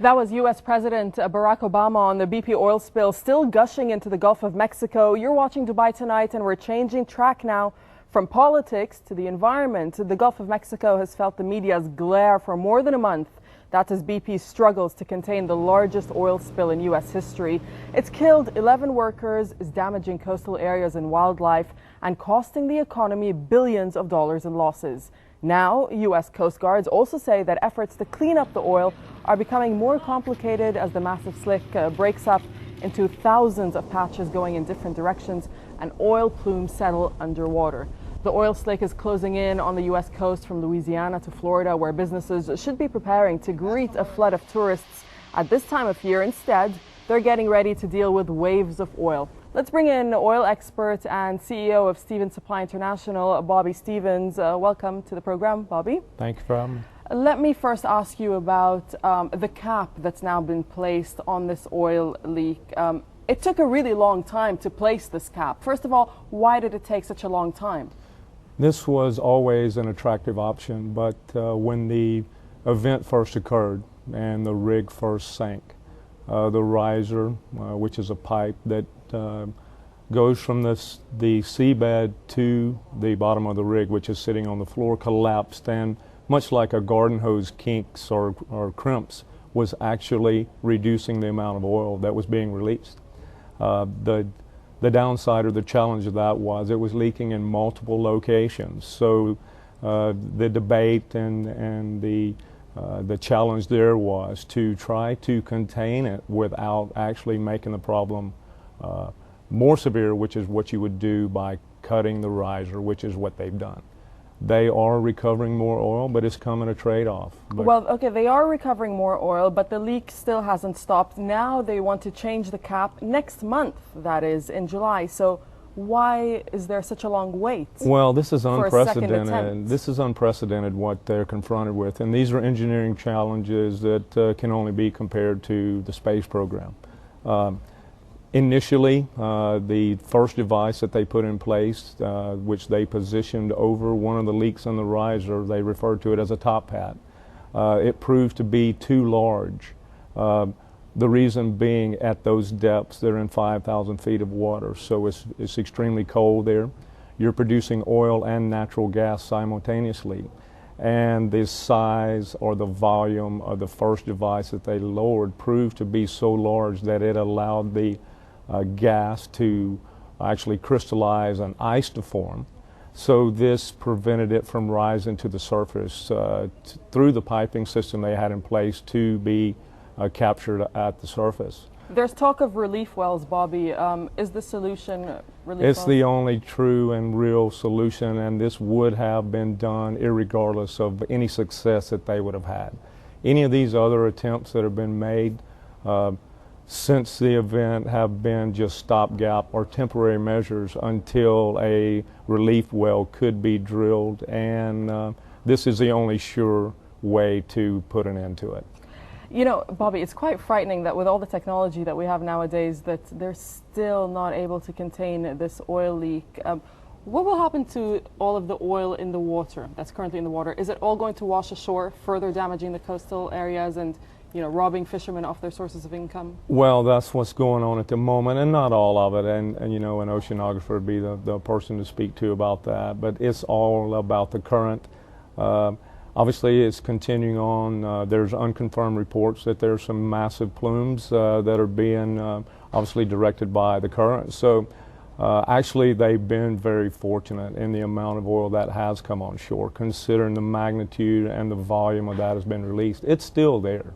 That was U.S. President Barack Obama on the BP oil spill still gushing into the Gulf of Mexico. You're watching Dubai Tonight, and we're changing track now from politics to the environment. The Gulf of Mexico has felt the media's glare for more than a month. That is BP struggles to contain the largest oil spill in U.S. history. It's killed 11 workers, is damaging coastal areas and wildlife, and costing the economy billions of dollars in losses. Now, U.S. Coast Guards also say that efforts to clean up the oil are becoming more complicated as the massive slick breaks up into thousands of patches going in different directions and oil plumes settle underwater. The oil slick is closing in on the U.S. coast from Louisiana to Florida, where businesses should be preparing to greet a flood of tourists at this time of year. Instead, they're getting ready to deal with waves of oil. Let's bring in oil expert and CEO of Stevens Supply International, Bobby Stevens. Welcome to the program, Bobby. Thank you for having me. Let me first ask you about the cap that's now been placed on this oil leak. It took a really long time to place this cap. First of all, why did it take such a long time? This was always an attractive option, but when the event first occurred and the rig first sank, the riser, which is a pipe that goes from the seabed to the bottom of the rig, which is sitting on the floor, collapsed, and much like a garden hose kinks or crimps, was actually reducing the amount of oil that was being released. The downside or the challenge of that was it was leaking in multiple locations. So the debate and the challenge there was to try to contain it without actually making the problem more severe, which is what you would do by cutting the riser, which is what they've done. They are recovering more oil, but it's come at a trade-off. Well, okay, they are recovering more oil, but the leak still hasn't stopped. Now they want to change the cap next month, that is, in July. So why is there such a long wait? Well, this is unprecedented. This is unprecedented what they're confronted with, and these are engineering challenges that can only be compared to the space program. Initially, the first device that they put in place, which they positioned over one of the leaks on the riser, they referred to it as a top hat. It proved to be too large. The reason being, at those depths, they're in 5,000 feet of water, so it's extremely cold there. You're producing oil and natural gas simultaneously. And the size or the volume of the first device that they lowered proved to be so large that it allowed the gas to actually crystallize and ice to form. So this prevented it from rising to the surface through the piping system they had in place to be captured at the surface. There's talk of relief wells, Bobby. Is the solution relief wells? It's the only true and real solution, and this would have been done irregardless of any success that they would have had. Any of these other attempts that have been made since the event have been just stopgap or temporary measures until a relief well could be drilled, and this is the only sure way to put an end to it. You know, Bobby, it's quite frightening that with all the technology that we have nowadays that they're still not able to contain this oil leak. What will happen to all of the oil in the water that's currently in the water? Is it all going to wash ashore, further damaging the coastal areas and, you know, robbing fishermen off their sources of income? Well, that's what's going on at the moment, and not all of it. And you know, an oceanographer would be the person to speak to about that. But it's all about the current. Obviously, it's continuing on. There's unconfirmed reports that there's some massive plumes that are being obviously directed by the current. So actually, they've been very fortunate in the amount of oil that has come on shore, considering the magnitude and the volume of that has been released. It's still there.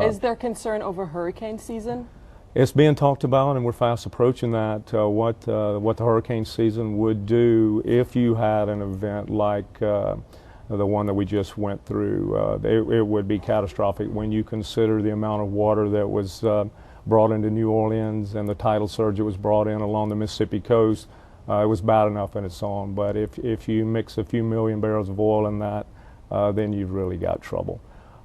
Is there concern over hurricane season? It's being talked about, and we're fast approaching that. What the hurricane season would do if you had an event like the one that we just went through. It would be catastrophic when you consider the amount of water that was brought into New Orleans and the tidal surge that was brought in along the Mississippi coast. It was bad enough in its own, but if you mix a few million barrels of oil in that, then you've really got trouble.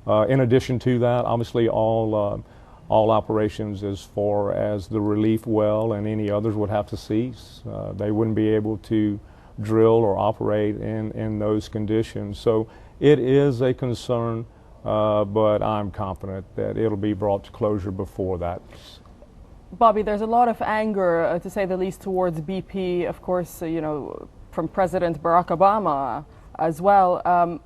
In addition to that, obviously all operations as far as the relief well and any others would have to cease. They wouldn't be able to drill or operate in those conditions. So it is a concern but I'm confident that it'll be brought to closure before that. Bobby, there's a lot of anger, to say the least, towards BP, of course, you know, from President Barack Obama as well.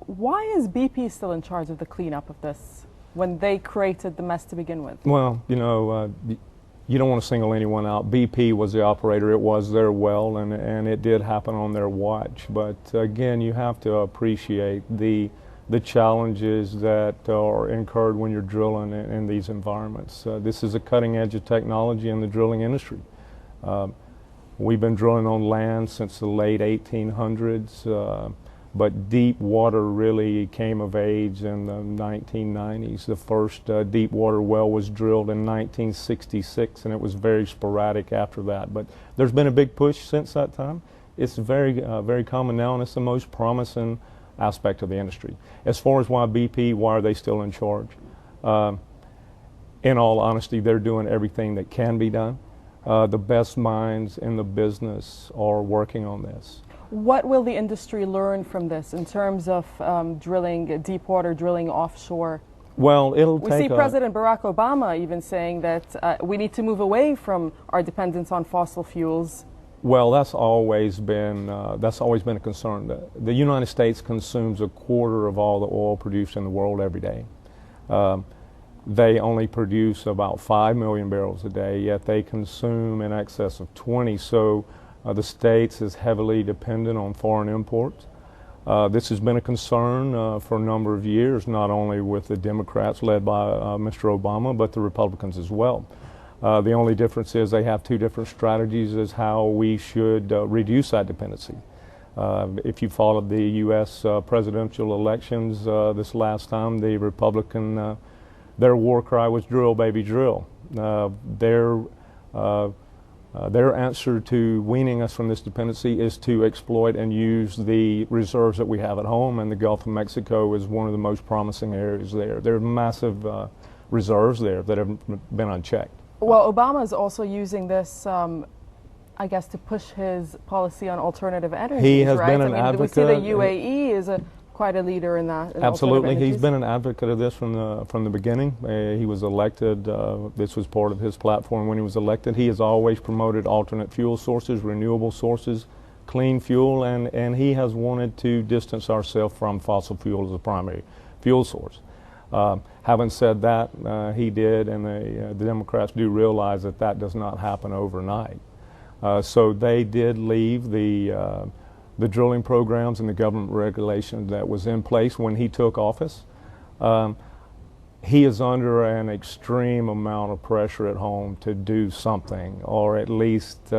Why is BP still in charge of the cleanup of this when they created the mess to begin with? Well, you know, you don't want to single anyone out. BP was the operator. It was their well, and it did happen on their watch. But again, you have to appreciate the challenges that are incurred when you're drilling in these environments. This is a cutting edge of technology in the drilling industry. We've been drilling on land since the late 1800s, but deep water really came of age in the 1990s. The first deep water well was drilled in 1966, and it was very sporadic after that. But there's been a big push since that time. It's very common now, and it's the most promising aspect of the industry. As far as why BP, why are they still in charge? In all honesty, they're doing everything that can be done. The best minds in the business are working on this. What will the industry learn from this in terms of drilling deep water, drilling offshore? Well, we see President Barack Obama even saying that we need to move away from our dependence on fossil fuels. Well, that's always been a concern. The United States consumes a quarter of all the oil produced in the world every day. They only produce about 5 million barrels a day, yet they consume in excess of 20. So the States is heavily dependent on foreign imports. This has been a concern for a number of years, not only with the Democrats led by Mr. Obama, but the Republicans as well. The only difference is they have two different strategies as how we should reduce that dependency. If you followed the U.S. Presidential elections this last time, the Republican, their war cry was drill, baby, drill. Their answer to weaning us from this dependency is to exploit and use the reserves that we have at home, and the Gulf of Mexico is one of the most promising areas there. There are massive reserves there that have been unchecked. Well, Obama is also using this, I guess, to push his policy on alternative energies. He has right? been an advocate. We see the UAE is quite a leader in that. Absolutely, he's been an advocate of this from the beginning. He was elected. This was part of his platform when he was elected. He has always promoted alternate fuel sources, renewable sources, clean fuel, and he has wanted to distance ourselves from fossil fuel as a primary fuel source. Having said that, he did, and the Democrats do realize that that does not happen overnight. So they did leave the drilling programs and the government regulation that was in place when he took office. He is under an extreme amount of pressure at home to do something, or at least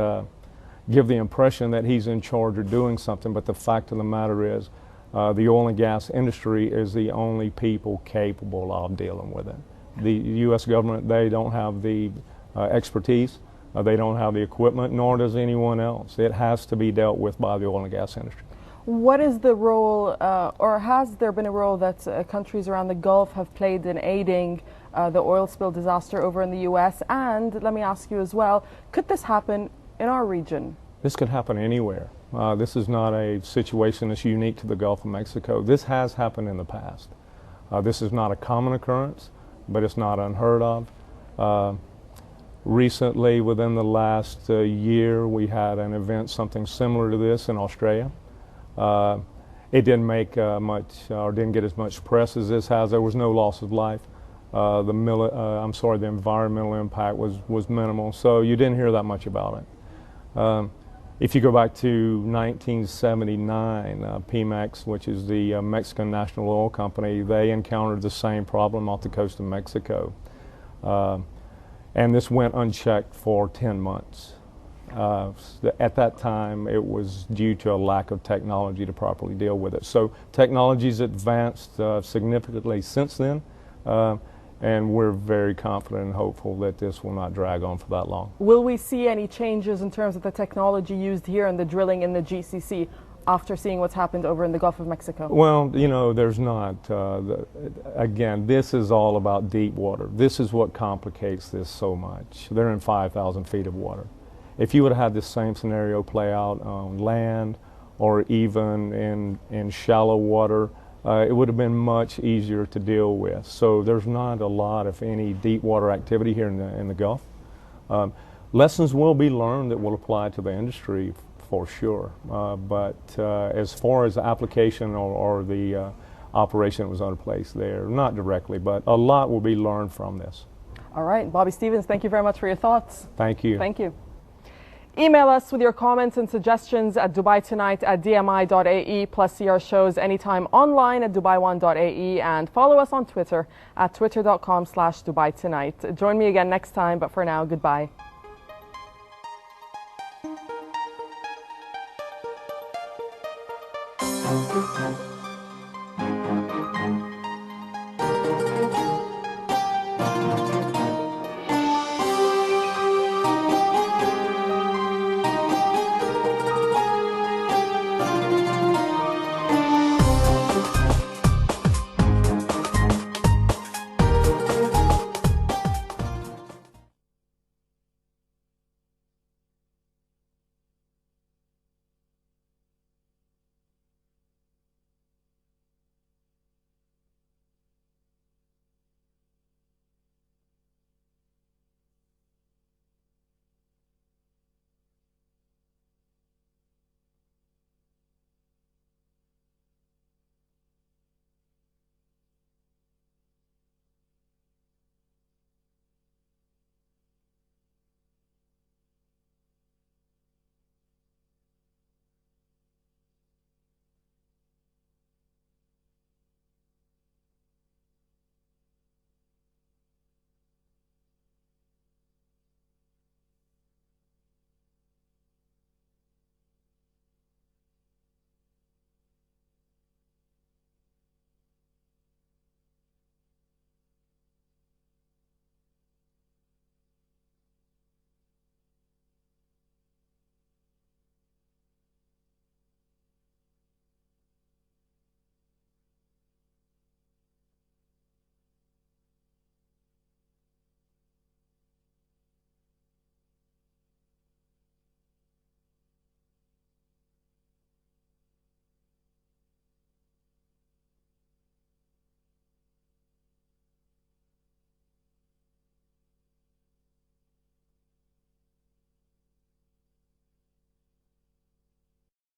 give the impression that he's in charge of doing something, but the fact of the matter is the oil and gas industry is the only people capable of dealing with it. The U.S. government, they don't have the expertise, they don't have the equipment, nor does anyone else. It has to be dealt with by the oil and gas industry. What is the role, or has there been a role that countries around the Gulf have played in aiding the oil spill disaster over in the U.S.? And let me ask you as well, could this happen in our region? This could happen anywhere. This is not a situation that's unique to the Gulf of Mexico. This has happened in the past. This is not a common occurrence, but it's not unheard of. Recently, within the last year, we had an event, something similar to this in Australia. It didn't make much, or didn't get as much press as this has. There was no loss of life. The environmental impact was minimal, so you didn't hear that much about it. If you go back to 1979, Pemex, which is the Mexican National Oil Company, they encountered the same problem off the coast of Mexico. And this went unchecked for 10 months. At that time, it was due to a lack of technology to properly deal with it. So technology's advanced significantly since then, and we're very confident and hopeful that this will not drag on for that long. Will we see any changes in terms of the technology used here in the drilling in the GCC after seeing what's happened over in the Gulf of Mexico? Well, you know, there's not. Again, this is all about deep water. This is what complicates this so much. They're in 5,000 feet of water. If you would have had this same scenario play out on land or even in shallow water, it would have been much easier to deal with. So there's not a lot, if any, deep water activity here in the Gulf. Lessons will be learned that will apply to the industry for sure. But as far as the application or the operation that was in place there, not directly, but a lot will be learned from this. All right, Bobby Stevens, thank you very much for your thoughts. Thank you. Thank you. Email us with your comments and suggestions at dubaiTonight@dmi.ae, plus see our shows anytime online at dubai1.ae, and follow us on Twitter at twitter.com/DubaiTonight. Join me again next time, but for now, goodbye.